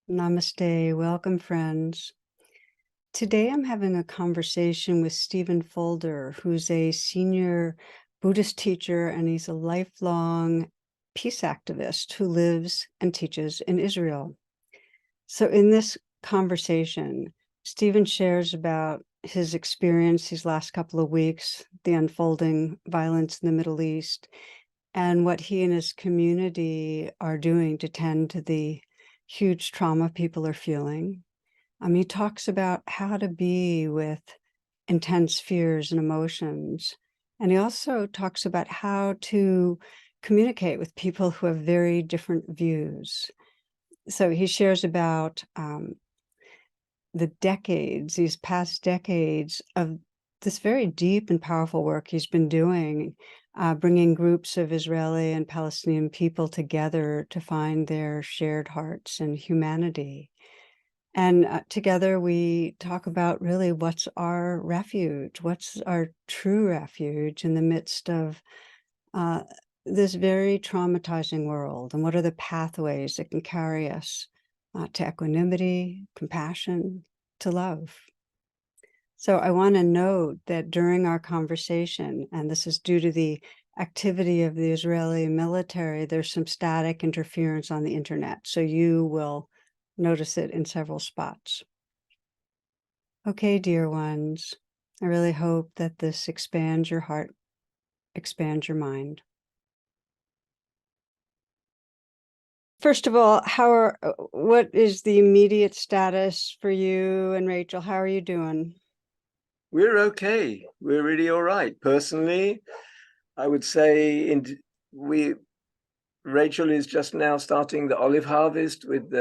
Namaste. Welcome, friends. Today I'm having a conversation with Stephen Fulder, who's a senior Buddhist teacher, and he's a lifelong peace activist who lives and teaches in Israel. So in this conversation, Stephen shares about his experience these last couple of weeks, the unfolding violence in the Middle East, and what he and his community are doing to tend to the huge trauma people are feeling. He talks about how to be with intense fears and emotions. And he also talks about how to communicate with people who have very different views. So he shares about these past decades of this very deep and powerful work he's been doing, bringing groups of Israeli and Palestinian people together to find their shared hearts and humanity. And together we talk about really what's our refuge, what's our true refuge in the midst of uh, this very traumatizing world, and what are the pathways that can carry us to equanimity, compassion, to love. So I want to note that during our conversation, and this is due to the activity of the Israeli military, there's some static interference on the internet. So you will notice it in several spots. Okay, dear ones, I really hope that this expands your heart, expands your mind. First of all, what is the immediate status for you and Rachel? How are you doing? We're okay. We're really all right. Personally, I would say Rachel is just now starting the olive harvest with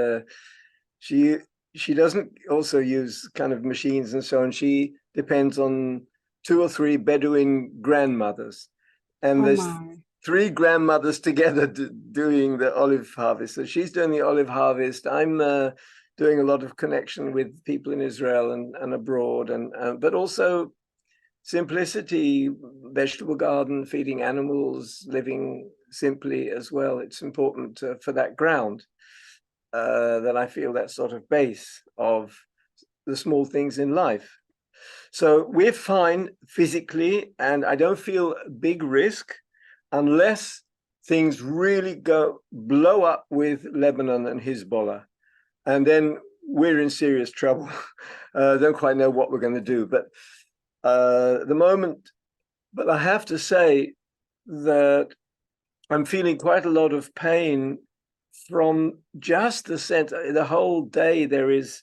she she doesn't also use kind of machines and so on. She depends on 2 or 3 Bedouin grandmothers, and Oh there's my. 3 grandmothers together doing the olive harvest. So she's doing the olive harvest. I'm doing a lot of connection with people in Israel and abroad, and but also simplicity, vegetable garden, feeding animals, living simply as well. It's important for that ground that I feel that sort of base of the small things in life. So we're fine physically, and I don't feel big risk unless things really blow up with Lebanon and Hezbollah. And then we're in serious trouble. Don't quite know what we're going to do. But the moment, but I have to say that I'm feeling quite a lot of pain from just the sense the whole day there is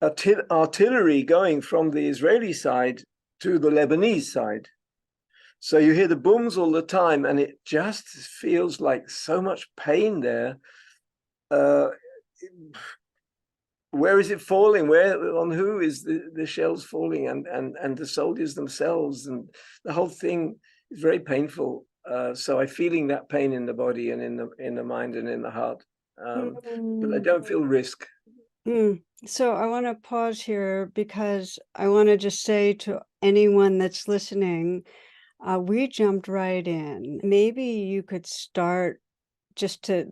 artillery going from the Israeli side to the Lebanese side. So you hear the booms all the time, and it just feels like so much pain there. Uh, where is it falling? Where on who is the shells falling? And the soldiers themselves, and the whole thing is very painful. So I'm feeling that pain in the body and in the mind and in the heart. But I Mm. don't feel risk. So I want to pause here because I want to just say to anyone that's listening, we jumped right in. Maybe you could start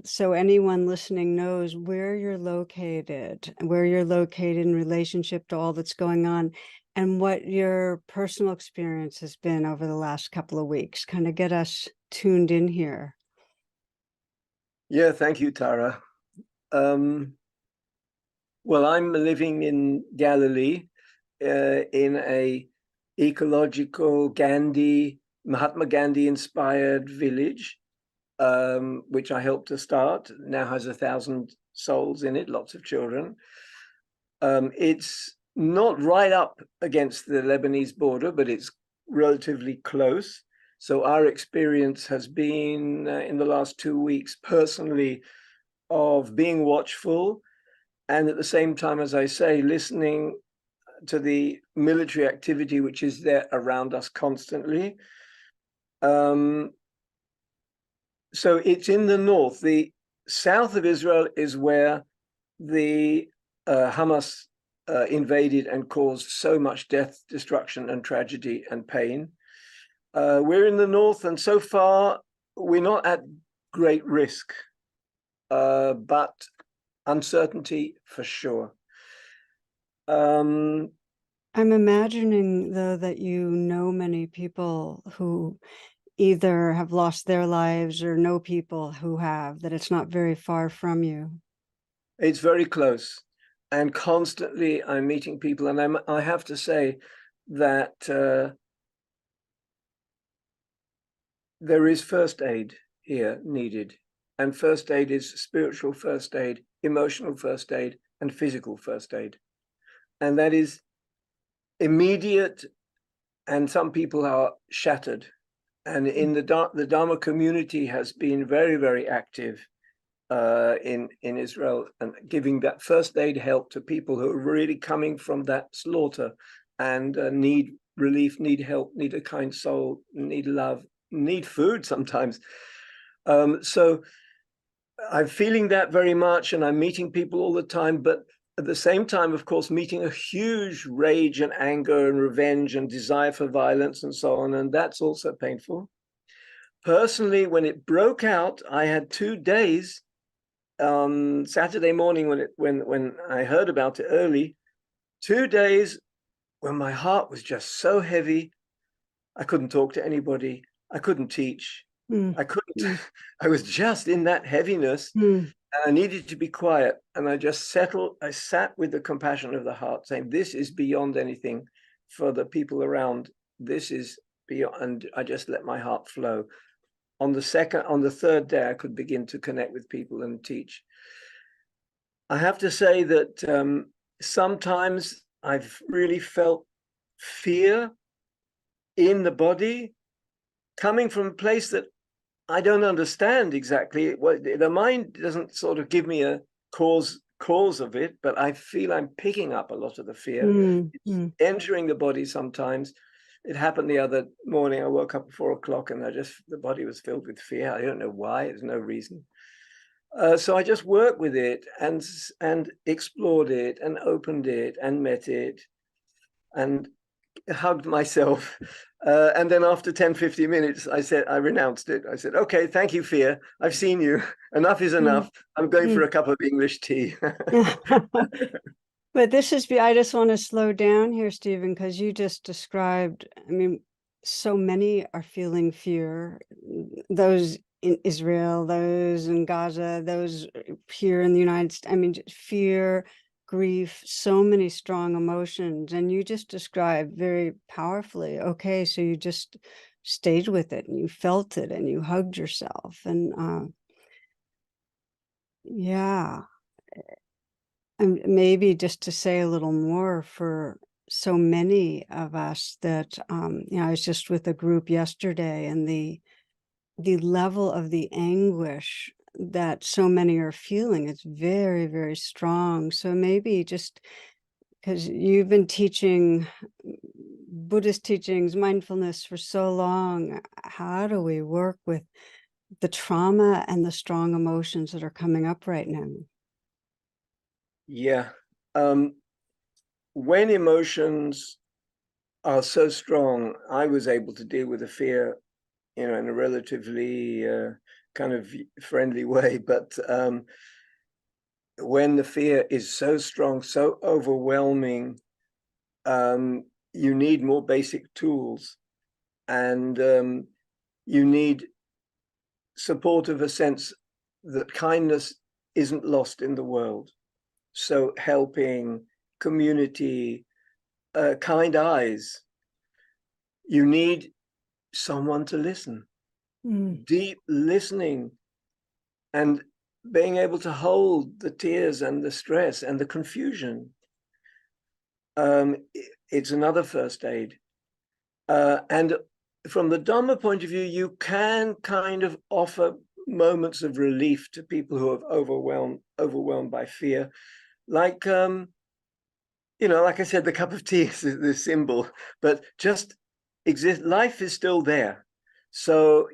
so anyone listening knows where you're located in relationship to all that's going on, and what your personal experience has been over the last couple of weeks. Kind of get us tuned in here. Yeah, thank you, Tara. Well, I'm living in Galilee, in a ecological Mahatma Gandhi inspired village, which I helped to start. Now has 1,000 souls in it, lots of children. It's not right up against the Lebanese border, but it's relatively close. So our experience has been in the last 2 weeks personally of being watchful, and at the same time, as I say, listening to the military activity which is there around us constantly. So it's in the north. The south of Israel is where the Hamas invaded and caused so much death, destruction, and tragedy and pain. We're in the north, and so far we're not at great risk. But uncertainty for sure. I'm imagining, though, that you know many people who either have lost their lives or know people who have, that it's not very far from you. It's very close, and constantly I'm meeting people, and I have to say that there is first aid here needed, and first aid is spiritual first aid, emotional first aid, and physical first aid, and that is immediate. And some people are shattered, and in the Dharma community has been very, very active in Israel, and giving that first aid help to people who are really coming from that slaughter and need relief, need help, need a kind soul, need love, need food sometimes. So I'm feeling that very much, and I'm meeting people all the time, but at the same time, of course, meeting a huge rage and anger and revenge and desire for violence and so on, and that's also painful. Personally, when it broke out, I had 2 days. Saturday morning, when I heard about it early, 2 days when my heart was just so heavy, I couldn't talk to anybody, I couldn't teach, Mm. I couldn't. I was just in that heaviness, Mm. and I needed to be quiet. And I just settled. I sat with the compassion of the heart, saying, "This is beyond anything for the people around. This is beyond." And I just let my heart flow. On the third day, I could begin to connect with people and teach. I have to say that sometimes I've really felt fear in the body coming from a place that I don't understand exactly. Well, the mind doesn't sort of give me a cause of it, but I feel I'm picking up a lot of the fear. Mm. It's Mm. entering the body sometimes. It happened the other morning. I woke up at 4 o'clock, and the body was filled with fear. I don't know why. There's no reason. So I just worked with it and explored it and opened it and met it and hugged myself. And then after 10, 15 minutes, I renounced it. I said, okay, thank you, fear. I've seen you. Enough is Mm. enough. I'm going for Mm. a cup of English tea. But I just want to slow down here, Stephen, because you just described, I mean, so many are feeling fear. Those in Israel, those in Gaza, those here in the United States. I mean, fear, grief, so many strong emotions. And you just described very powerfully, okay, so you just stayed with it and you felt it and you hugged yourself. And yeah. And maybe just to say a little more for so many of us that, I was just with a group yesterday, and the level of the anguish that so many are feeling is very, very strong. So maybe just because you've been teaching Buddhist teachings, mindfulness for so long, how do we work with the trauma and the strong emotions that are coming up right now? Yeah. When emotions are so strong, I was able to deal with the fear, in a relatively kind of friendly way. But when the fear is so strong, so overwhelming, you need more basic tools, and you need support of a sense that kindness isn't lost in the world. So helping, community, kind eyes. You need someone to listen, Mm. deep listening, and being able to hold the tears and the stress and the confusion. It's another first aid. And from the Dharma point of view, you can kind of offer moments of relief to people who are overwhelmed by fear. Like, like I said, the cup of tea is the symbol, but just exist. Life is still there. So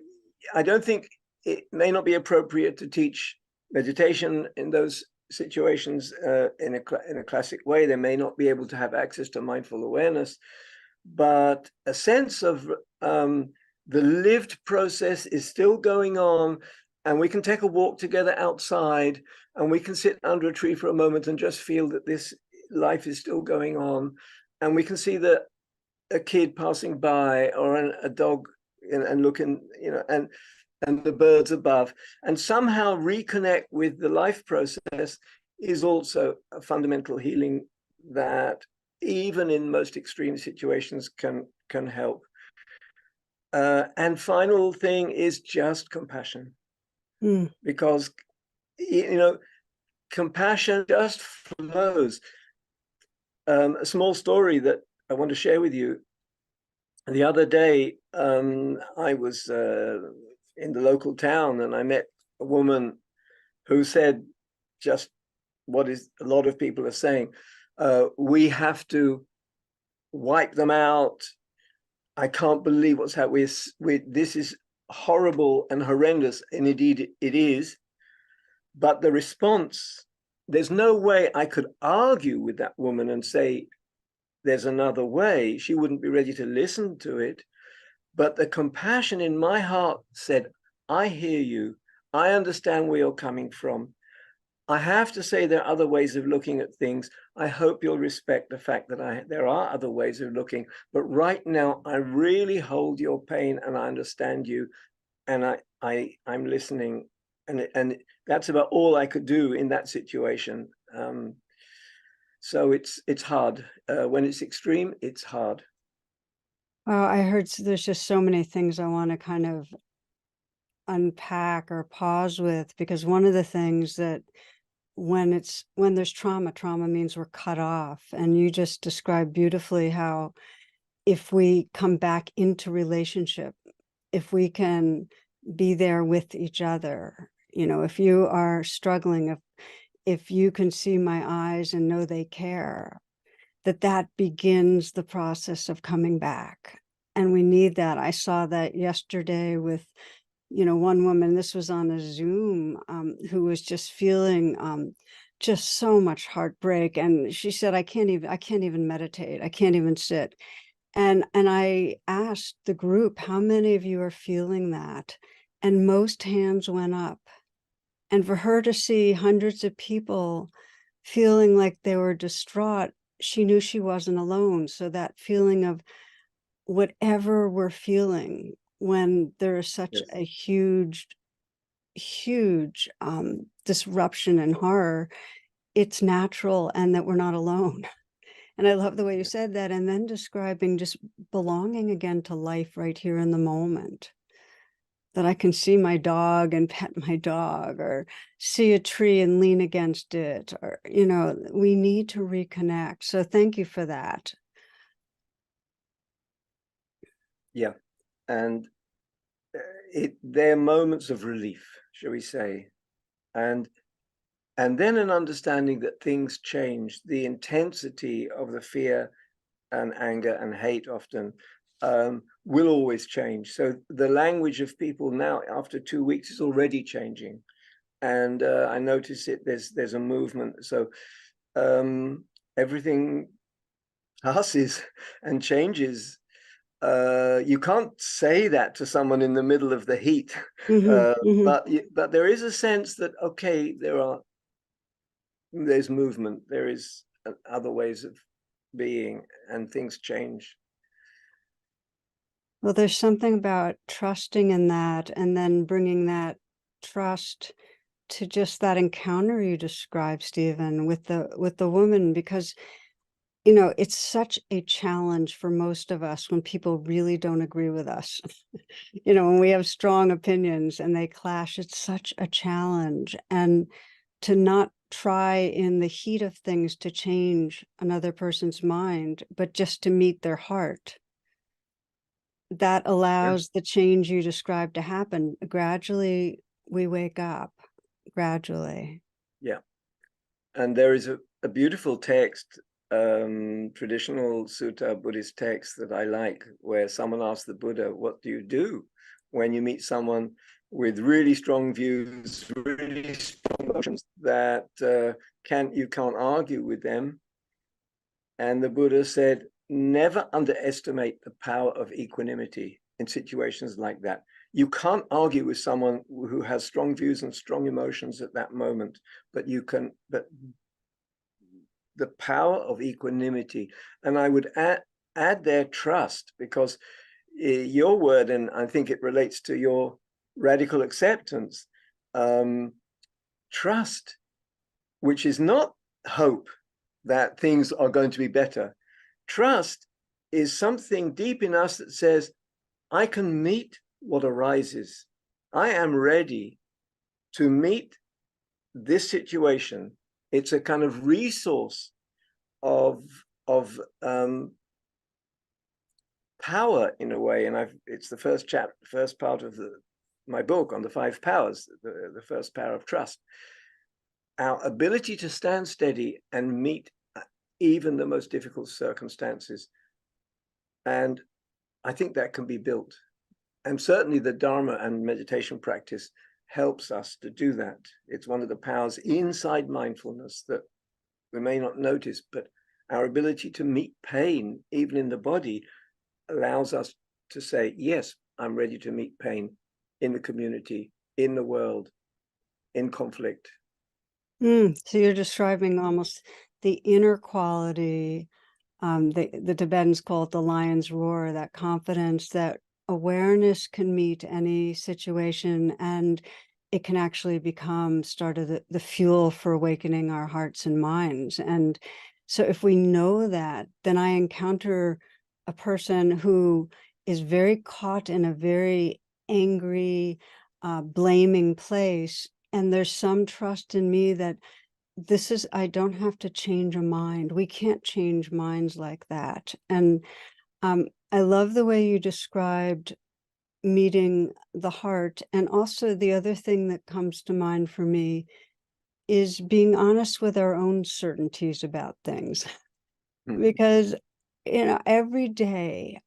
I don't think it may not be appropriate to teach meditation in those situations in a classic way. They may not be able to have access to mindful awareness, but a sense of the lived process is still going on. and we can take a walk together outside, and we can sit under a tree for a moment and just feel that this life is still going on, and we can see that a kid passing by, or a dog, and looking, and the birds above, and somehow reconnect with the life process is also a fundamental healing that even in most extreme situations can help. And final thing is just compassion. Because compassion just flows. A small story that I want to share with you. The other day, I was in the local town, and I met a woman who said just what is a lot of people are saying. We have to wipe them out. I can't believe what's happening. This is horrible and horrendous, and indeed it is. But the response, there's no way I could argue with that woman and say there's another way. She wouldn't be ready to listen to it. But the compassion in my heart said, I hear you. I understand where you're coming from. I have to say there are other ways of looking at things. I hope you'll respect the fact that there are other ways of looking. But right now, I really hold your pain, and I understand you, and I'm listening. And that's about all I could do in that situation. So it's hard. When it's extreme, it's hard. Oh, I heard there's just so many things I want to kind of unpack or pause with, because one of the things that when there's trauma means we're cut off. And you just described beautifully how if we come back into relationship, if we can be there with each other, if you are struggling, if you can see my eyes and know they care, that begins the process of coming back. And we need that. I saw that yesterday with, one woman, this was on a Zoom, who was just feeling just so much heartbreak. And she said, I can't even meditate. I can't even sit. And I asked the group, how many of you are feeling that? And most hands went up. And for her to see hundreds of people feeling like they were distraught, she knew she wasn't alone. So that feeling of whatever we're feeling when there is such a huge disruption and horror, it's natural, and that we're not alone. And I love the way you said that, and then describing just belonging again to life right here in the moment. That I can see my dog and pet my dog, or see a tree and lean against it, or, we need to reconnect. So thank you for that. Yeah. And they're moments of relief, shall we say. And then an understanding that things change. The intensity of the fear and anger and hate often will always change. So the language of people now after 2 weeks is already changing. And I notice it, there's a movement. So everything passes and changes. You can't say that to someone in the middle of the heat. But there is a sense that, okay, there's movement, there is other ways of being, and things change. Well, there's something about trusting in that, and then bringing that trust to just that encounter you described, Stephen, with the woman, because it's such a challenge for most of us when people really don't agree with us. When we have strong opinions and they clash, it's such a challenge. And to not try in the heat of things to change another person's mind, but just to meet their heart, that allows the change you described to happen. Gradually, we wake up, gradually. Yeah. And there is a beautiful text, traditional sutta Buddhist text that I like, where someone asked the Buddha, what do you do when you meet someone with really strong views, really strong emotions that you can't argue with them? And the Buddha said, never underestimate the power of equanimity in situations like that. you can't argue with someone who has strong views and strong emotions at that moment, but the power of equanimity. And I would add their trust, because your word, and I think it relates to your radical acceptance, trust, which is not hope that things are going to be better. Trust is something deep in us that says, I can meet what arises. I am ready to meet this situation. It's a kind of resource of power in a way. And it's the first part of my book on the 5 powers, the first power of trust. Our ability to stand steady and meet even the most difficult circumstances. And I think that can be built. And certainly the Dharma and meditation practice helps us to do that. It's one of the powers inside mindfulness that we may not notice, but our ability to meet pain, even in the body, allows us to say, yes, I'm ready to meet pain in the community, in the world, in conflict. So you're describing almost the inner quality. The Tibetans call it the lion's roar, that confidence, that awareness can meet any situation, and it can actually become the fuel for awakening our hearts and minds. And so if we know that, then I encounter a person who is very caught in a very angry, blaming place. And there's some trust in me that I don't have to change a mind. We can't change minds like that. And I love the way you described meeting the heart. And also the other thing that comes to mind for me is being honest with our own certainties about things. Because, every day,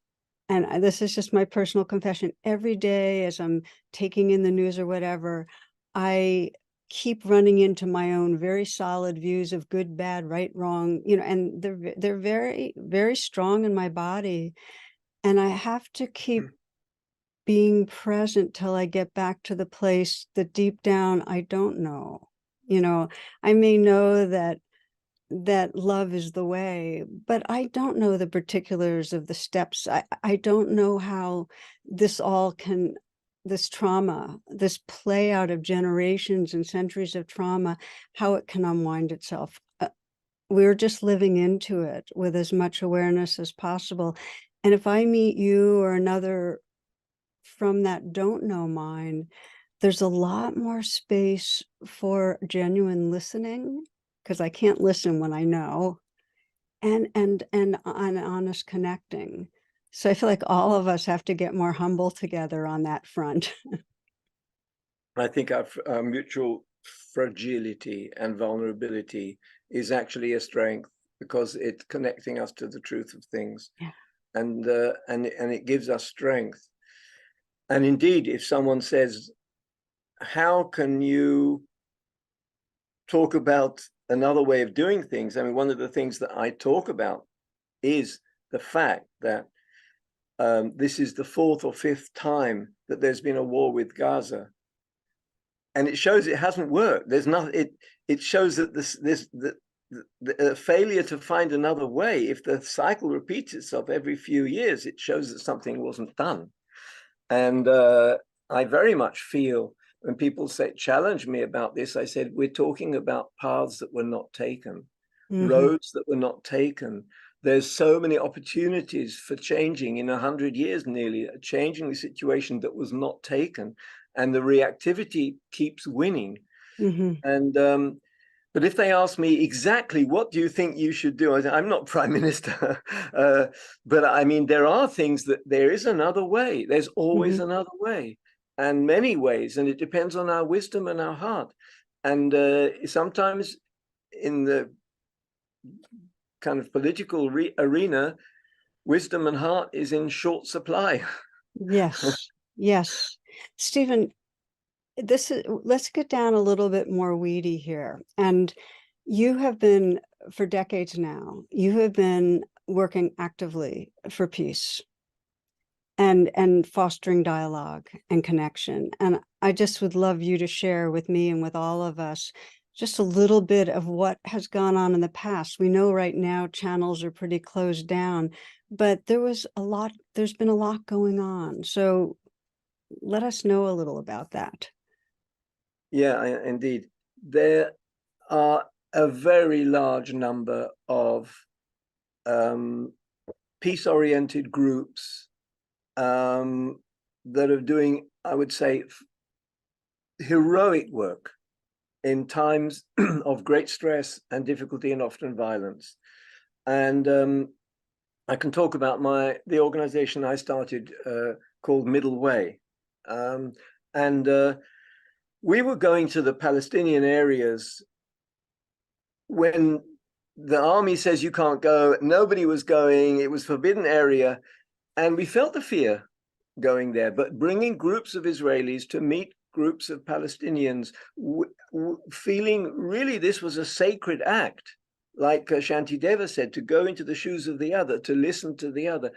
and this is just my personal confession, every day as I'm taking in the news or whatever, I keep running into my own very solid views of good, bad, right, wrong, and they're very, very strong in my body. And I have to keep being present till I get back to the place that deep down I don't know. I may know that love is the way, but I don't know the particulars of the steps. I don't know how this trauma, this play out of generations and centuries of trauma, how it can unwind itself. We're just living into it with as much awareness as possible. And if I meet you or another from that don't know mind, there's a lot more space for genuine listening, because I can't listen when I know, and honest connecting. So I feel like all of us have to get more humble together on that front. I think our mutual fragility and vulnerability is actually a strength, because it's connecting us to the truth of things. Yeah. And it gives us strength. And indeed, if someone says, how can you talk about another way of doing things? I mean, one of the things that I talk about is the fact that this is the 4th or 5th time that there's been a war with Gaza. And it shows it hasn't worked. There's nothing. It shows that the failure to find another way, if the cycle repeats itself every few years, it shows that something wasn't done. And I very much feel when people challenge me about this, I said, we're talking about paths that were not taken, roads that were not taken. There's so many opportunities for changing in 100 years, nearly changing the situation that was not taken. And the reactivity keeps winning. And but if they ask me exactly what do you think you should do, I'm not prime minister. But I mean, there are things that there is another way. There's always another way, and many ways. And it depends on our wisdom and our heart. And sometimes in the kind of political arena, wisdom and heart is in short supply. Yes. Yes. Stephen, let's get down a little bit more weedy here. And you have been, for decades now, you have been working actively for peace. and fostering dialogue and connection. And I just would love you to share with me and with all of us just a little bit of what has gone on in the past. We know right now channels are pretty closed down, but there's been a lot going on. So let us know a little about that. Yeah, indeed. There are a very large number of peace-oriented groups that are doing, I would say, heroic work in times of great stress and difficulty and often violence. And I can talk about the organization I started called Middle Way. And we were going to the Palestinian areas when the army says you can't go. Nobody was going. It was forbidden area. And we felt the fear going there, but bringing groups of Israelis to meet groups of Palestinians, feeling really this was a sacred act. Like Shantideva said, to go into the shoes of the other, to listen to the other.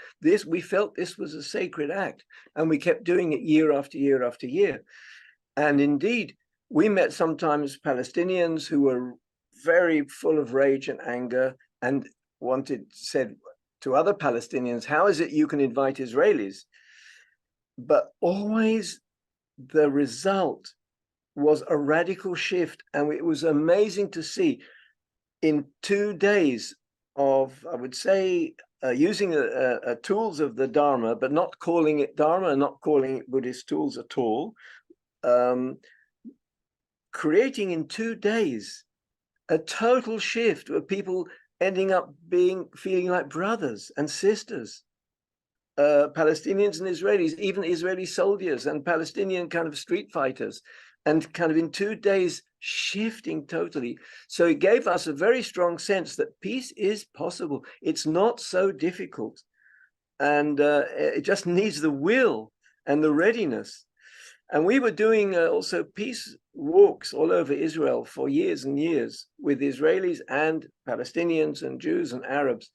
We felt this was a sacred act, and we kept doing it year after year after year. And indeed, we met sometimes Palestinians who were very full of rage and anger and said to other Palestinians, how is it you can invite Israelis? But always the result was a radical shift. And it was amazing to see in 2 days of, I would say, using tools of the dharma, but not calling it dharma and not calling it Buddhist tools at all, creating in 2 days a total shift of people ending up feeling like brothers and sisters, Palestinians and Israelis, even Israeli soldiers and Palestinian kind of street fighters, and kind of in 2 days shifting totally. So it gave us a very strong sense that peace is possible. It's not so difficult, and it just needs the will and the readiness. And we were doing also peace walks all over Israel for years and years with Israelis and Palestinians and Jews and Arabs,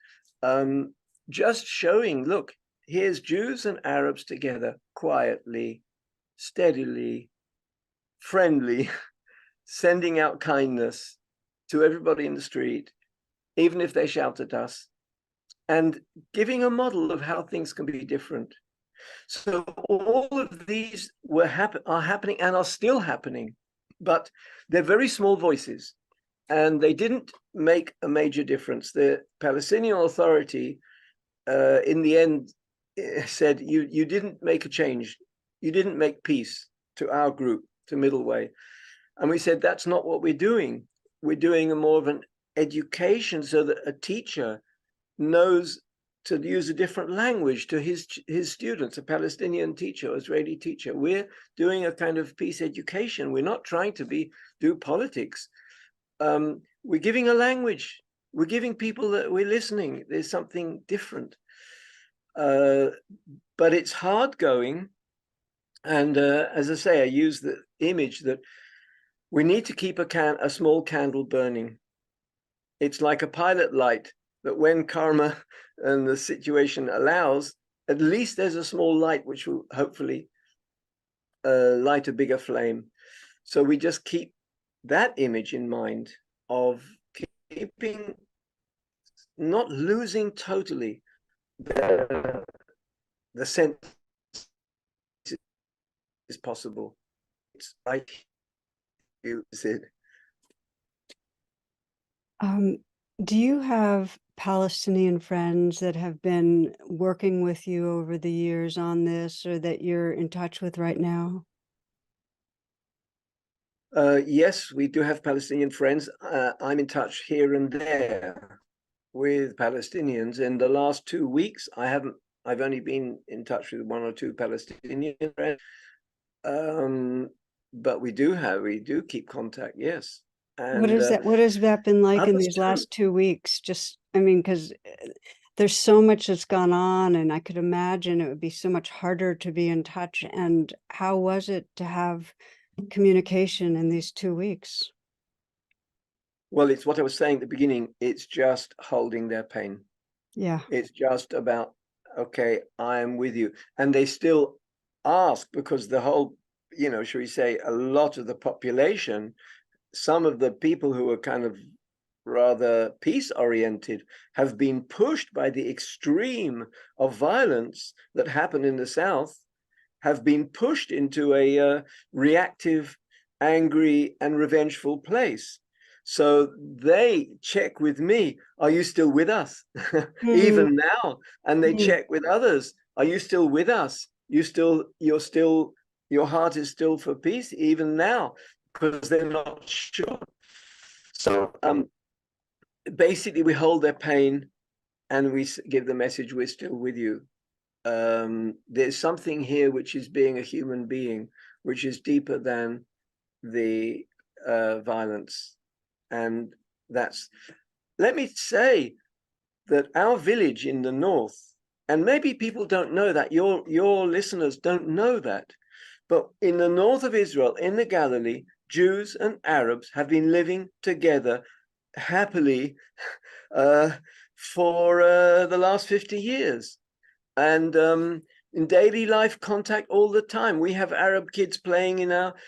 just showing, look, here's Jews and Arabs together, quietly, steadily, friendly, sending out kindness to everybody in the street, even if they shout at us, and giving a model of how things can be different. So all of these are happening and are still happening, but they're very small voices, and they didn't make a major difference. The Palestinian Authority, in the end, said, you didn't make a change. You didn't make peace to our group, to Middle Way. And we said, that's not what we're doing. We're doing more of an education so that a teacher knows to use a different language to his students, a Palestinian teacher, Israeli teacher. We're doing a kind of peace education. We're not trying to do politics. We're giving a language. We're giving people that we're listening. There's something different. But it's hard going. And as I say, I use the image that we need to keep a small candle burning. It's like a pilot light, that when karma and the situation allows, at least there's a small light which will hopefully light a bigger flame. So we just keep that image in mind of keeping, not losing totally the sense is possible. It's like you said. Do you have Palestinian friends that have been working with you over the years on this, or that you're in touch with right now? Yes, we do have Palestinian friends. I'm in touch here and there with Palestinians. In the last 2 weeks, I've only been in touch with 1 or 2 Palestinian friends. But we do keep contact, yes. And What has that been like in these too. last 2 weeks? Just, I mean, because there's so much that's gone on, and I could imagine it would be so much harder to be in touch. And how was it to have communication in these 2 weeks? Well, it's what I was saying at the beginning. It's just holding their pain. Yeah. It's just about okay, I am with you. And they still ask, because the whole, shall we say, a lot of the population, some of the people who are kind of rather peace oriented, have been pushed by the extreme of violence that happened in the South, have been pushed into a reactive, angry, and revengeful place. So they check with me, are you still with us? Mm, Even now. And they mm. check with others, are you still with us? Your heart is still for peace, even now, because they're not sure. So basically, we hold their pain and we give the message, we're still with you. There's something here which is being a human being, which is deeper than the violence. And let me say that our village in the north, and maybe people don't know that, your listeners don't know that, but in the north of Israel, in the Galilee, Jews and Arabs have been living together happily uh, for the last 50 years. And in daily life contact all the time. We have Arab kids playing with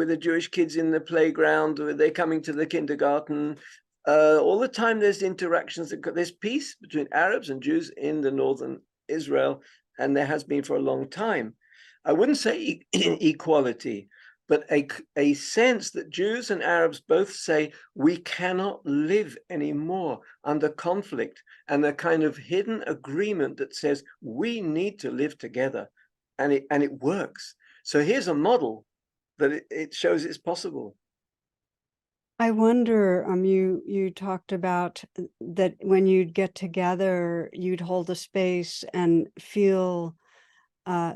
the Jewish kids in the playground. They're coming to the kindergarten. All the time there's interactions. There's peace between Arabs and Jews in the northern Israel, and there has been for a long time. I wouldn't say equality, but a sense that Jews and Arabs both say we cannot live anymore under conflict, and a kind of hidden agreement that says we need to live together, and it works. So here's a model that it shows it's possible. I wonder, you talked about that when you'd get together, you'd hold a space and feel uh,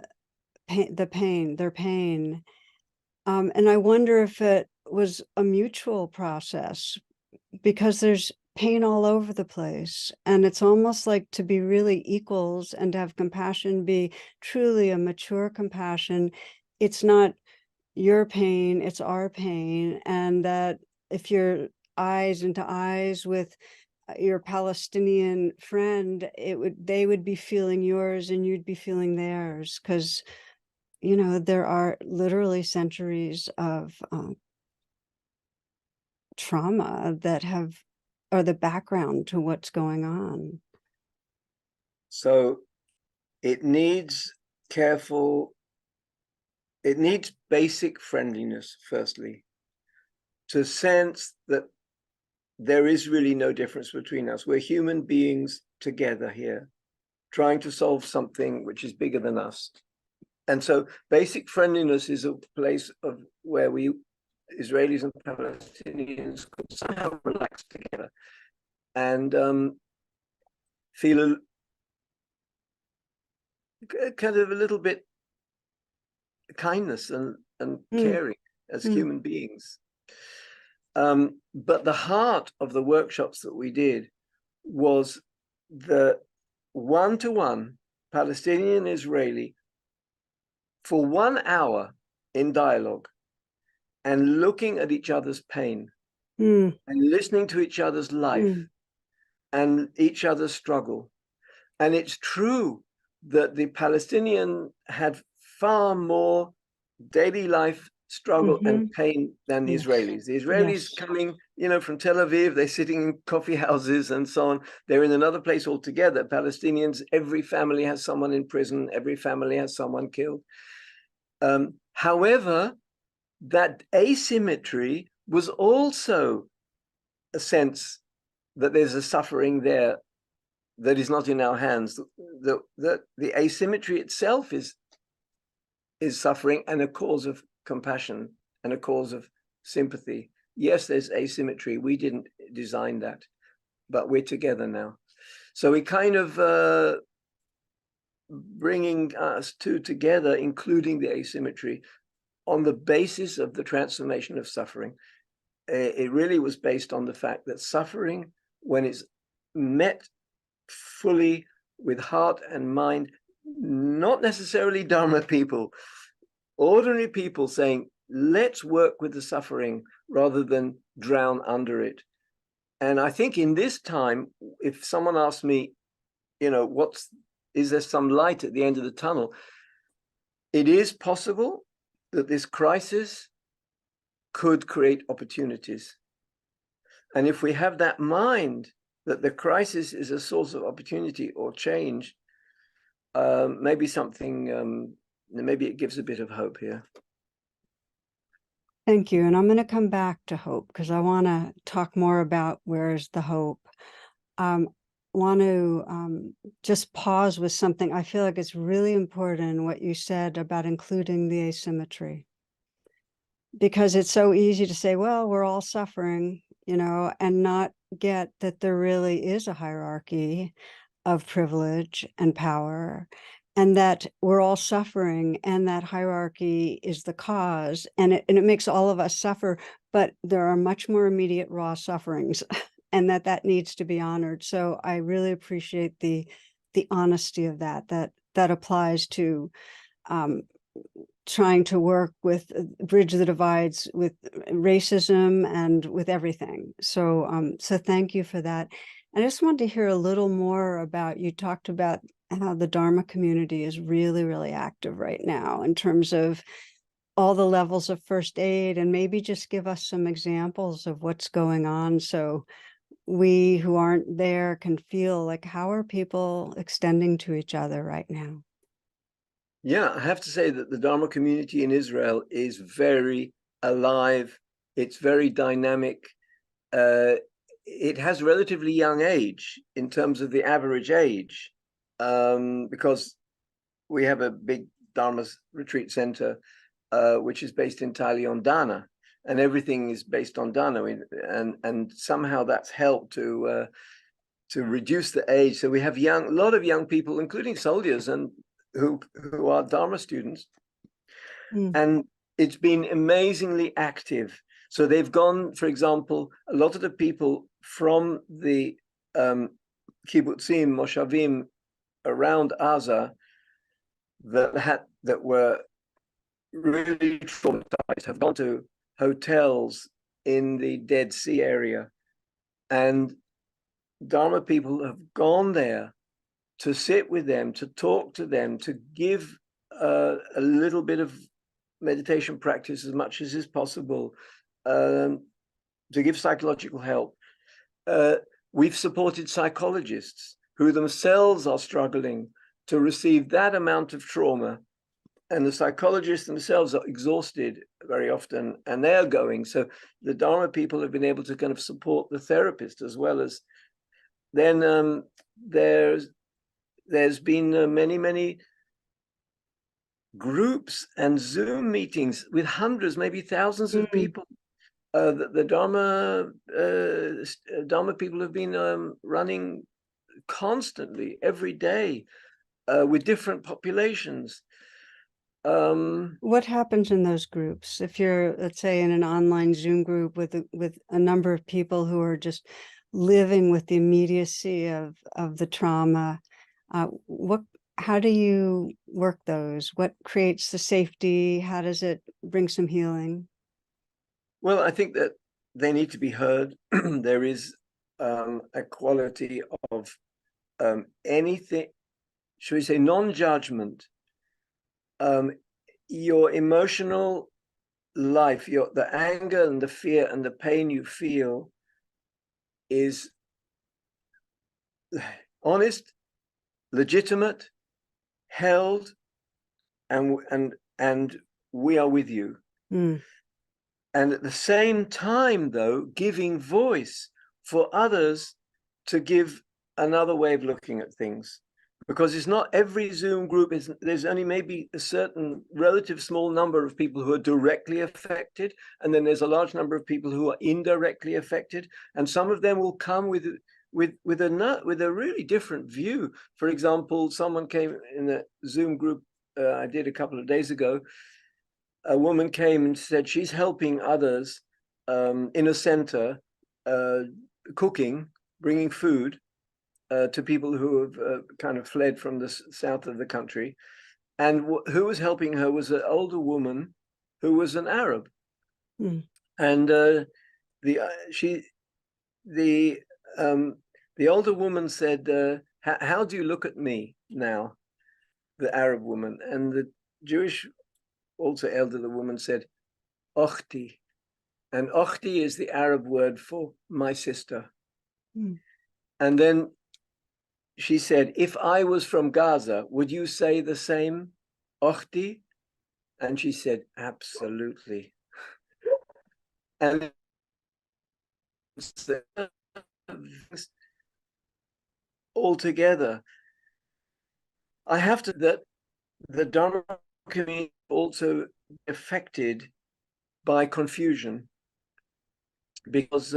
their pain. And I wonder if it was a mutual process, because there's pain all over the place. And it's almost like to be really equals and to have compassion be truly a mature compassion. It's not your pain, it's our pain. And that if you're eyes into eyes with your Palestinian friend, they would be feeling yours and you'd be feeling theirs, because there are literally centuries of trauma that are the background to what's going on. So it needs careful, it needs basic friendliness, firstly, to sense that there is really no difference between us. We're human beings together here, trying to solve something which is bigger than us. And so basic friendliness is a place of where we, Israelis and Palestinians, could somehow relax together and feel kind of a little bit kindness and Mm, caring as mm, human beings. But the heart of the workshops that we did was the one-to-one Palestinian Israeli for 1 hour in dialogue, and looking at each other's pain mm, and listening to each other's life mm. and each other's struggle. And it's true that the Palestinian had far more daily life struggle and Mm-hmm. pain than the Yes. Israelis. The Israelis Yes. coming, from Tel Aviv, they're sitting in coffee houses and so on. They're in another place altogether. Palestinians, every family has someone in prison, every family has someone killed. However, that asymmetry was also a sense that there's a suffering there that is not in our hands. The asymmetry itself is suffering and a cause of compassion and a cause of sympathy. Yes, there's asymmetry. We didn't design that, but we're together now. So we kind of bringing us two together, including the asymmetry, on the basis of the transformation of suffering. It really was based on the fact that suffering, when it's met fully with heart and mind, not necessarily dharma people, ordinary people saying, let's work with the suffering rather than drown under it. And I think in this time, if someone asked me, is there some light at the end of the tunnel? It is possible that this crisis could create opportunities. And if we have that mind that the crisis is a source of opportunity or change, maybe it gives a bit of hope here. Thank you. And I'm going to come back to hope because I want to talk more about where's the hope. Want to just pause with something. I feel like it's really important what you said about including the asymmetry, because it's so easy to say, well, we're all suffering, and not get that there really is a hierarchy of privilege and power, and that we're all suffering, and that hierarchy is the cause, and it makes all of us suffer, but there are much more immediate raw sufferings and that needs to be honored. So I really appreciate the honesty of that applies to trying to work with bridge the divides with racism and with everything. So so thank you for that. I just wanted to hear a little more about, you talked about how the Dharma community is really, really active right now in terms of all the levels of first aid, and maybe just give us some examples of what's going on so we who aren't there can feel like, how are people extending to each other right now? Yeah, I have to say that the Dharma community in Israel is very alive. It's very dynamic. It has relatively young age in terms of the average age, because we have a big Dharma retreat center, which is based entirely on dana, and everything is based on dana, and somehow that's helped to reduce the age. So we have a lot of young people, including soldiers, and who are Dharma students, and it's been amazingly active. So they've gone, for example, a lot of the people from the kibbutzim, moshavim around Gaza that were really traumatized have gone to hotels in the Dead Sea area, and Dharma people have gone there to sit with them, to talk to them, to give a little bit of meditation practice as much as is possible, to give psychological help. We've supported psychologists who themselves are struggling to receive that amount of trauma, and the psychologists themselves are exhausted very often, and they're going. So the Dharma people have been able to kind of support the therapist as well as. Then there's been many groups and Zoom meetings with hundreds, maybe thousands of people. The Dharma people have been running constantly every day with different populations. What happens in those groups if you're, let's say, in an online Zoom group with a number of people who are just living with the immediacy of the trauma? How do you work those? What creates the safety? How does it bring some healing? Well, I think that they need to be heard. There is a quality of anything, should we say, non-judgment. Your emotional life, the anger and the fear and the pain you feel is honest, legitimate, held, and we are with you. And at the same time, though, giving voice for others to give another way of looking at things. Because it's not every Zoom group, there's only maybe a certain relative small number of people who are directly affected, and then there's a large number of people who are indirectly affected, and some of them will come with a really different view. For example, someone came in the Zoom group I did a couple of days ago. A woman came and said she's helping others in a center, cooking, bringing food to people who have kind of fled from the south of the country. And who was helping her was an older woman who was an Arab. And the older woman said, how do you look at me now, the Arab woman? And the Jewish, also elderly woman said, Ochti. And Ochti is the Arab word for my sister. Mm. And then she said, if I was from Gaza, would you say the same, Ochti? And she said, absolutely. And altogether, I have to that the Dharma community also affected by confusion, because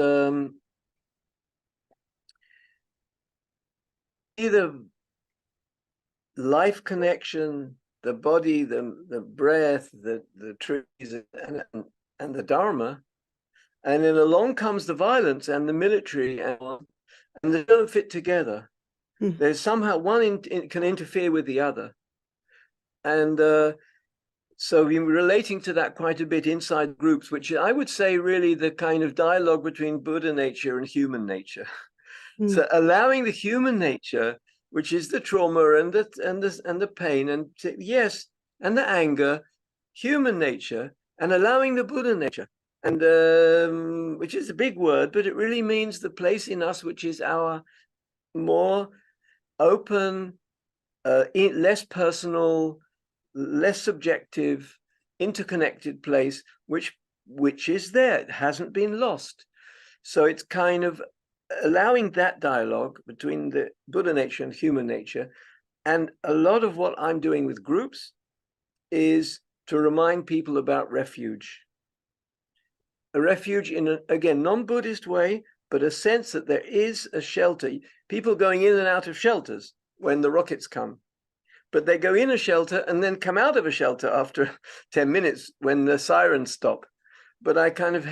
either life connection, the body, the breath, the trees, and the Dharma, and then along comes the violence and the military, and they don't fit together. There's somehow one can interfere with the other, and so we're relating to that quite a bit inside groups, which I would say really the kind of dialogue between Buddha nature and human nature. So allowing the human nature, which is the trauma and the pain, and yes, and the anger, human nature, and allowing the Buddha nature, and which is a big word, but it really means the place in us which is our more open, less personal, less subjective, interconnected place, which is there. It hasn't been lost. So it's kind of allowing that dialogue between the Buddha nature and human nature. And a lot of what I'm doing with groups is to remind people about refuge. A refuge in an, again, non-Buddhist way, but a sense that there is a shelter. People going in and out of shelters when the rockets come, but they go in a shelter and then come out of a shelter after 10 minutes when the sirens stop. But I kind of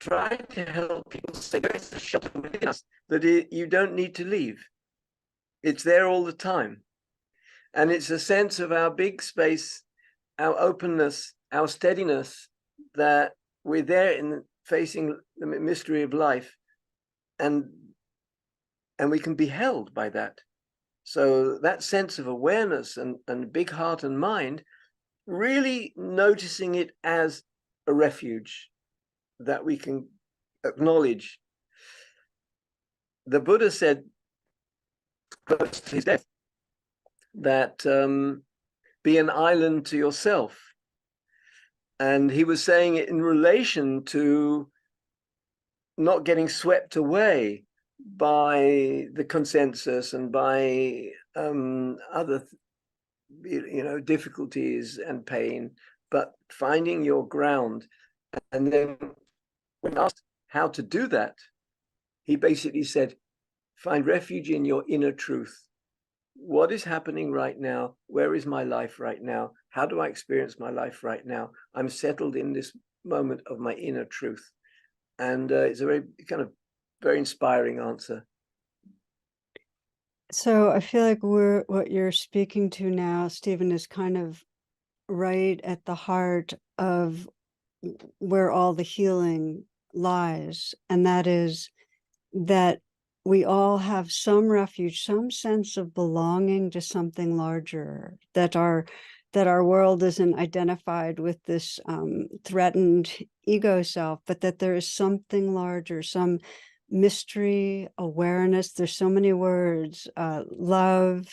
try to help people say there's a shelter within us, that you don't need to leave. It's there all the time. And it's a sense of our big space, our openness, our steadiness, that we're there in facing the mystery of life, and we can be held by that. So that sense of awareness and big heart and mind, really noticing it as a refuge that we can acknowledge. The Buddha said, close to his death, that be an island to yourself. And he was saying it in relation to not getting swept away by the consensus and by other difficulties and pain, but finding your ground. And then when asked how to do that, he basically said, find refuge in your inner truth. What is happening right now? Where is my life right now? How do I experience my life right now? I'm settled in this moment of my inner truth. And it's a very kind of very inspiring answer. So I feel like what you're speaking to now, Stephen, is kind of right at the heart of where all the healing lies. And that is that we all have some refuge, some sense of belonging to something larger, that our world isn't identified with this threatened ego self, but that there is something larger, some mystery, awareness. There's so many words, love,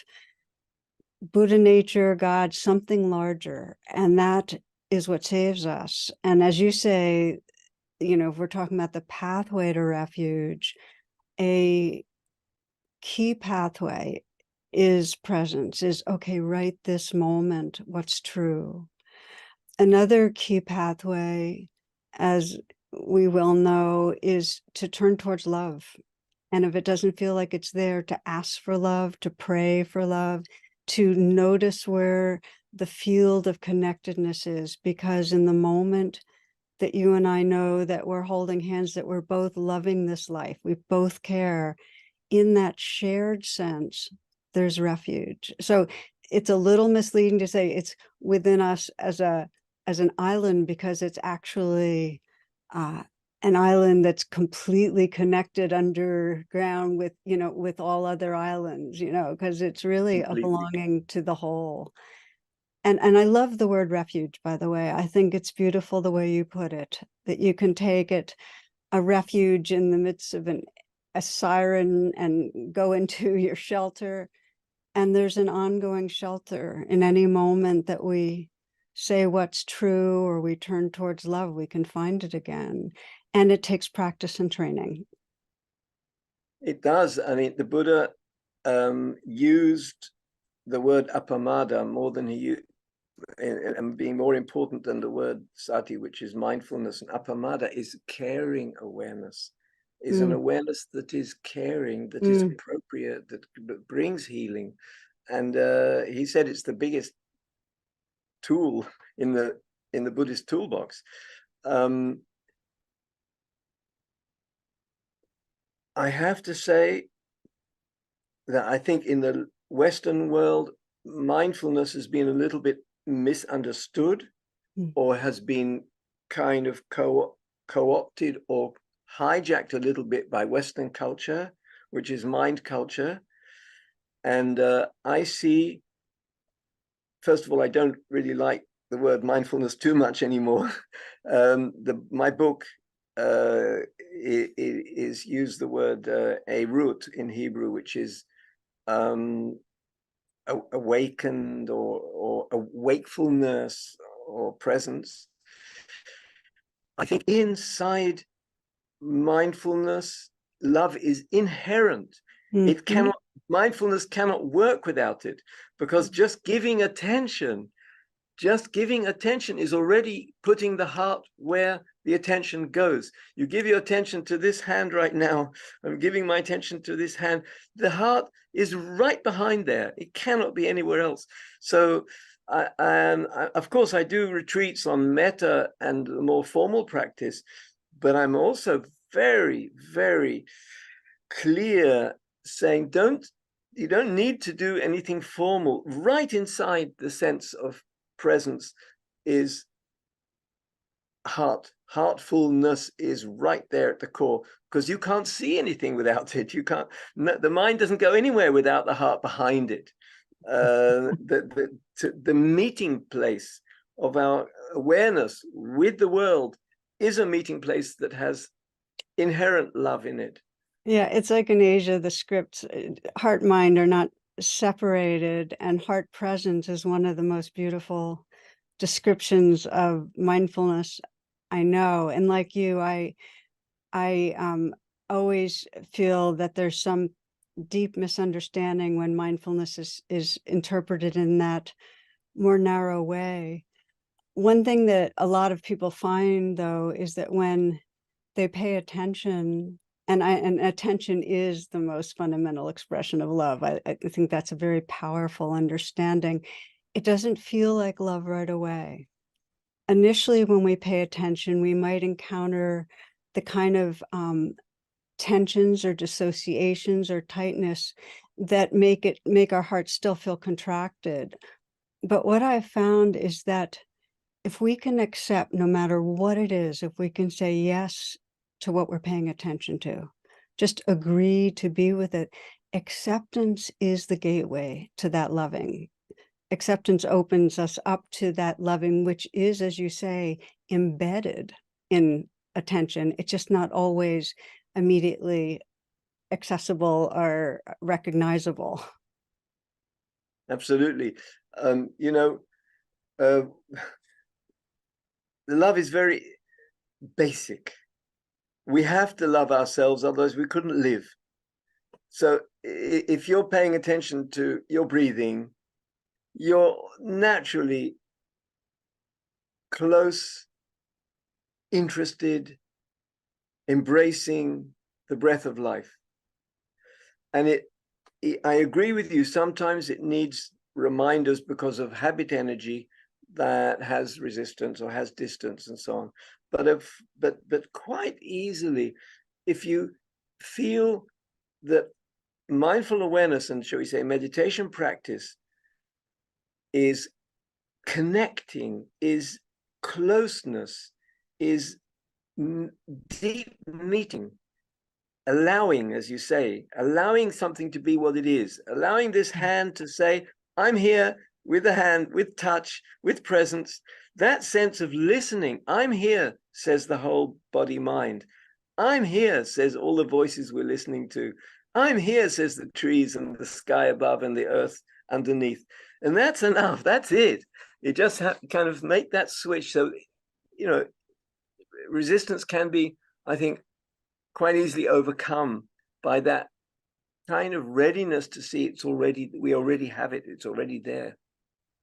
Buddha nature, God, something larger. And that is what saves us. And as you say, if we're talking about the pathway to refuge, a key pathway is presence, is okay, right this moment, what's true. Another key pathway, as we well know, is to turn towards love. And if it doesn't feel like it's there, to ask for love, to pray for love, to notice where the field of connectedness is, because in the moment that you and I know that we're holding hands, that we're both loving this life, we both care, in that shared sense, there's refuge. So it's a little misleading to say it's within us as an island, because it's actually an an island that's completely connected underground with, with all other islands, because it's really a Completely. belonging to the whole. And I love the word refuge, by the way. I think it's beautiful the way you put it, that you can take it, a refuge in the midst of a siren, and go into your shelter. And there's an ongoing shelter in any moment that we say what's true or we turn towards love, we can find it again. And it takes practice and training. It does. I mean, the Buddha used the word appamada more than he used, and being more important than the word sati, which is mindfulness. And appamada is caring awareness, is an awareness that is caring, that is appropriate, that brings healing. And he said it's the biggest tool in the Buddhist toolbox. I have to say that I think in the Western world, mindfulness has been a little bit misunderstood, or has been kind of co-opted or hijacked a little bit by Western culture, which is mind culture. And I see, first of all, I don't really like the word mindfulness too much anymore. My book is use the word erut in Hebrew, which is awakened or a wakefulness or presence. I think inside mindfulness, love is inherent. It cannot, mindfulness cannot work without it, because just giving attention is already putting the heart where the attention goes. You give your attention to this hand right now. I'm giving my attention to this hand. The heart is right behind there. It cannot be anywhere else. So, of course, I do retreats on metta and more formal practice, but I'm also very, very clear saying, you don't need to do anything formal. Right inside the sense of presence is heartfulness is right there at the core, because you can't see anything without it. You can't, the mind doesn't go anywhere without the heart behind it. The meeting place of our awareness with the world is a meeting place that has inherent love in it. Yeah, it's like in Asia, the scripts, heart mind are not separated, and heart presence is one of the most beautiful descriptions of mindfulness I know. And like you, I always feel that there's some deep misunderstanding when mindfulness is interpreted in that more narrow way. One thing that a lot of people find, though, is that when they pay attention, and attention is the most fundamental expression of love. I think that's a very powerful understanding. It doesn't feel like love right away. Initially, when we pay attention, we might encounter the kind of tensions or dissociations or tightness that make our hearts still feel contracted. But what I've found is that if we can accept, no matter what it is, if we can say yes to what we're paying attention to, just agree to be with it, acceptance is the gateway to that loving. Acceptance opens us up to that loving, which is, as you say, embedded in attention. It's just not always immediately accessible or recognizable. Absolutely. The love is very basic. We have to love ourselves, otherwise we couldn't live. So if you're paying attention to your breathing, you're naturally close, interested, embracing the breath of life. And I agree with you, sometimes it needs reminders because of habit energy that has resistance or has distance and so on. But quite easily, if you feel that mindful awareness and, shall we say, meditation practice is connecting, is closeness, is deep meeting, allowing, as you say, allowing something to be what it is, allowing this hand to say, I'm here with the hand, with touch, with presence. That sense of listening, I'm here, says the whole body mind. I'm here, says all the voices we're listening to. I'm here, says the trees and the sky above and the earth underneath. And that's enough. That's it. You just have to kind of make that switch. So, you know, resistance can be, I think, quite easily overcome by that kind of readiness to see it's already, we already have it. It's already there.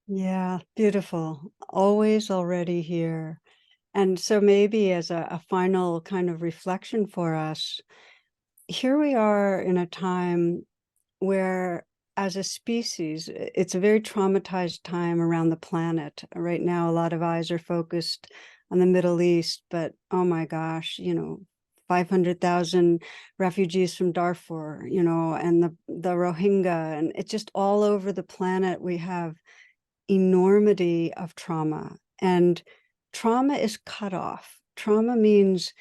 Yeah, beautiful. Always already here. And so maybe as a final kind of reflection for us, here we are in a time where, as a species, it's a very traumatized time around the planet. Right now, a lot of eyes are focused on the Middle East, but oh my gosh, 500,000 refugees from Darfur, and the Rohingya, and it's just all over the planet. We have enormity of trauma, and trauma is cut off. Trauma means,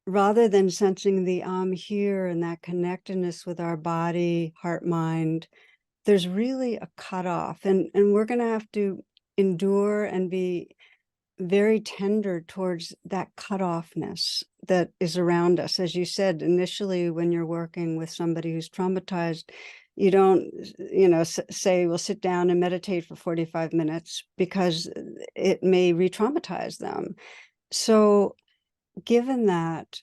rather than sensing the I'm here and that connectedness with our body, heart, mind, there's really a cutoff. And we're going to have to endure and be very tender towards that cutoffness that is around us. As you said, initially, when you're working with somebody who's traumatized, you don't, say, well, sit down and meditate for 45 minutes, because it may re-traumatize them. So given that,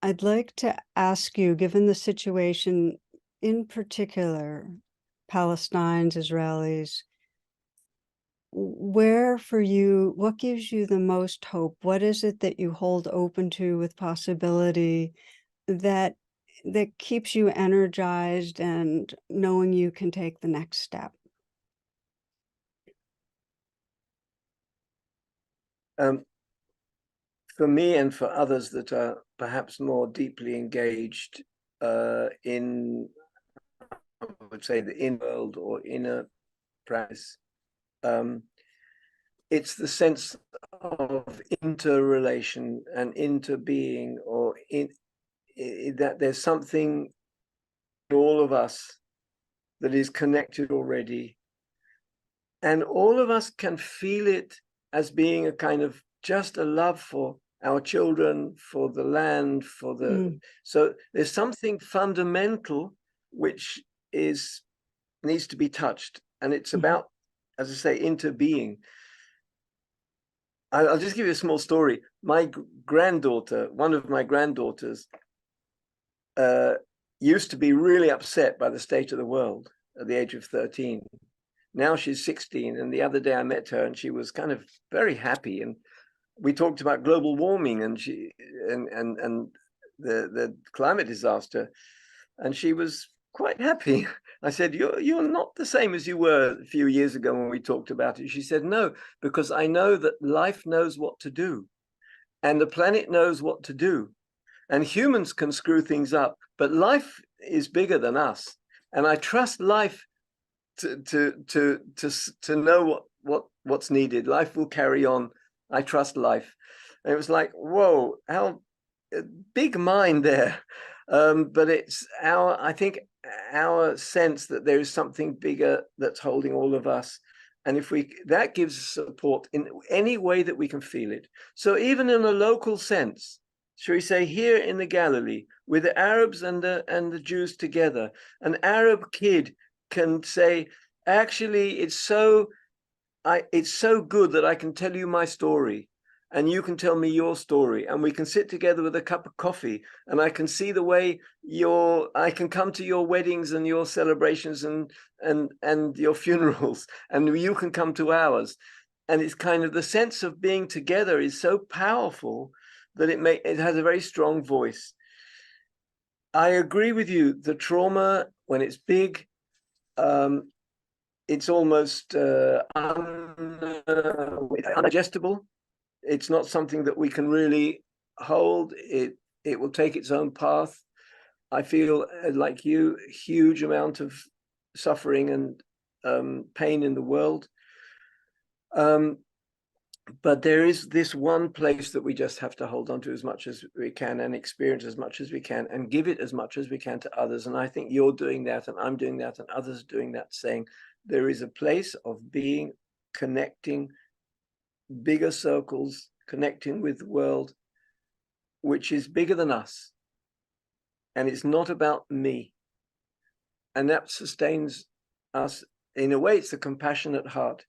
I'd like to ask you, given the situation, in particular, Palestinians, Israelis, where for you, what gives you the most hope? What is it that you hold open to with possibility that keeps you energized and knowing you can take the next step? For me and for others that are perhaps more deeply engaged in, I would say, the inner world or inner practice, it's the sense of interrelation and interbeing, or that there's something in all of us that is connected already. And all of us can feel it as being a kind of just a love for our children, for the land, for the, so there's something fundamental which needs to be touched. And it's about, as I say, interbeing. I'll just give you a small story. My granddaughter, one of my granddaughters, used to be really upset by the state of the world at the age of 13. Now she's 16, and the other day I met her and she was kind of very happy, and we talked about global warming and the climate disaster, and she was quite happy. I said, you're not the same as you were a few years ago when we talked about it. She said, no, because I know that life knows what to do, and the planet knows what to do, and humans can screw things up, but life is bigger than us, and I trust life to know what's needed. Life will carry on. I trust life. And it was like, whoa, how big mind there. But it's I think our sense that there is something bigger that's holding all of us. And if that gives support in any way that we can feel it. So even in a local sense, shall we say, here in the Galilee, with the Arabs and the Jews together, an Arab kid can say, actually, it's so good that I can tell you my story, and you can tell me your story, and we can sit together with a cup of coffee, and I can see the way I can come to your weddings and your celebrations and your funerals, and you can come to ours. And it's kind of the sense of being together is so powerful that it has a very strong voice. I agree with you. The trauma, when it's big, it's almost undigestible. It's not something that we can really hold. It will take its own path. I feel like you, huge amount of suffering and pain in the world. But there is this one place that we just have to hold on to as much as we can and experience as much as we can and give it as much as we can to others. And I think you're doing that, and I'm doing that, and others are doing that, saying there is a place of being, connecting, bigger circles, connecting with the world, which is bigger than us. And it's not about me. And that sustains us. In a way, it's a compassionate heart.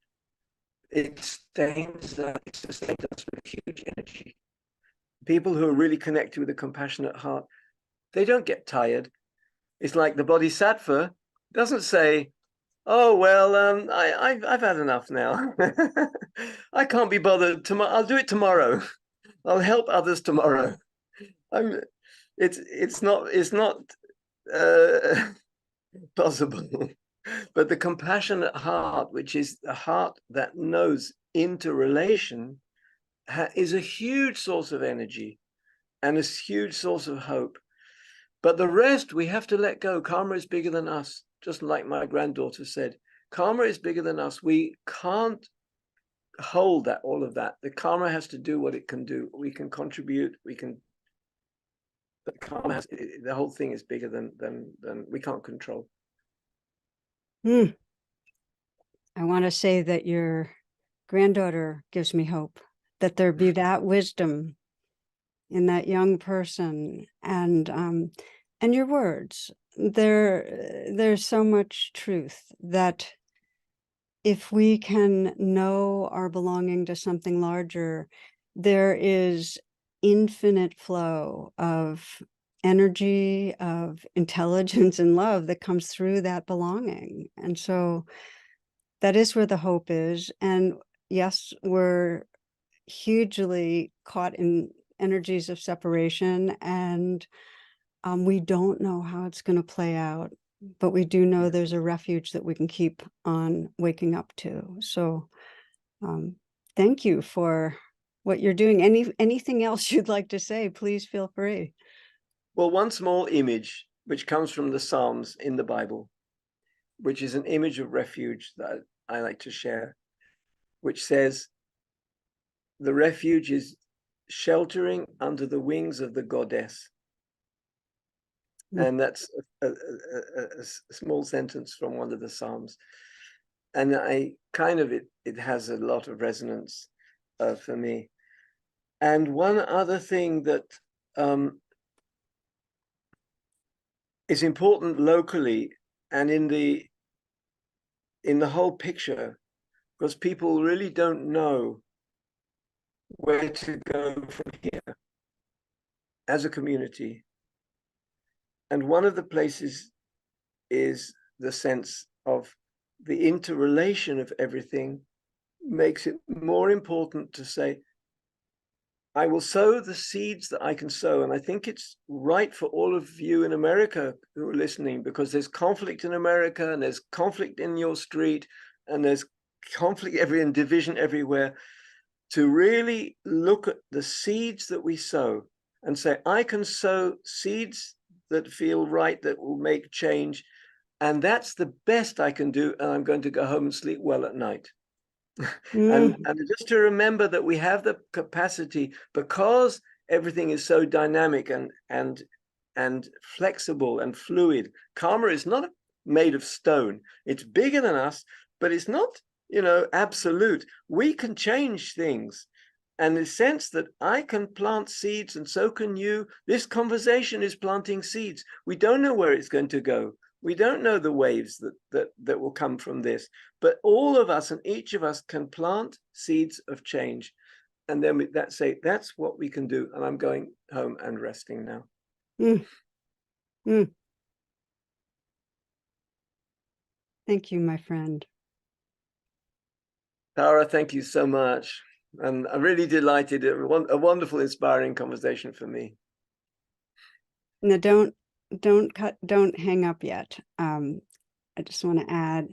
It sustains us with huge energy. People who are really connected with a compassionate heart, they don't get tired. It's like the bodhisattva doesn't say, "Oh well, I've had enough now. I can't be bothered tomorrow. I'll do it tomorrow. I'll help others tomorrow." It's not possible. But the compassionate heart, which is the heart that knows interrelation, is a huge source of energy and a huge source of hope. But the rest we have to let go. Karma is bigger than us, just like my granddaughter said. Karma is bigger than us. We can't hold that, all of that. The karma has to do what it can do. We can contribute, we can, but karma has, the whole thing is bigger than we can't control. I want to say that your granddaughter gives me hope, that there be that wisdom in that young person, and your words. There's so much truth that if we can know our belonging to something larger, there is infinite flow of energy, of intelligence and love that comes through that belonging. And so that is where the hope is. And yes, we're hugely caught in energies of separation, and we don't know how it's going to play out, but we do know there's a refuge that we can keep on waking up to. So thank you for what you're doing. Anything else you'd like to say, please feel free. Well, one small image, which comes from the Psalms in the Bible, which is an image of refuge that I like to share, which says, the refuge is sheltering under the wings of the goddess. And that's a small sentence from one of the Psalms. And it has a lot of resonance for me. And one other thing that is important locally and in the whole picture, because people really don't know where to go from here as a community. And one of the places is the sense of the interrelation of everything makes it more important to say, I will sow the seeds that I can sow. And I think it's right for all of you in America who are listening, because there's conflict in America, and there's conflict in your street, and there's conflict and division everywhere, to really look at the seeds that we sow and say, I can sow seeds that feel right, that will make change. And that's the best I can do. And I'm going to go home and sleep well at night. And just to remember that we have the capacity, because everything is so dynamic and flexible and fluid. Karma is not made of stone. It's bigger than us, but it's not, absolute. We can change things. And the sense that I can plant seeds, and so can you. This conversation is planting seeds. We don't know where it's going to go. We don't know the waves that will come from this, but all of us and each of us can plant seeds of change. And then that's what we can do. And I'm going home and resting now. Thank you, my friend. Tara, thank you so much. And I'm really delighted. A wonderful, inspiring conversation for me. Now, don't hang up yet. I just want to add,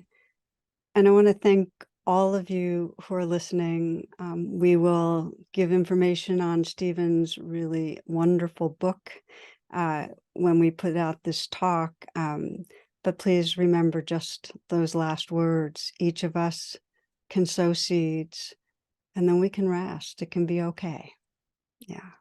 and I want to thank all of you who are listening. We will give information on Stephen's really wonderful book when we put out this talk. But please remember just those last words. Each of us can sow seeds and then we can rest. It can be okay. Yeah.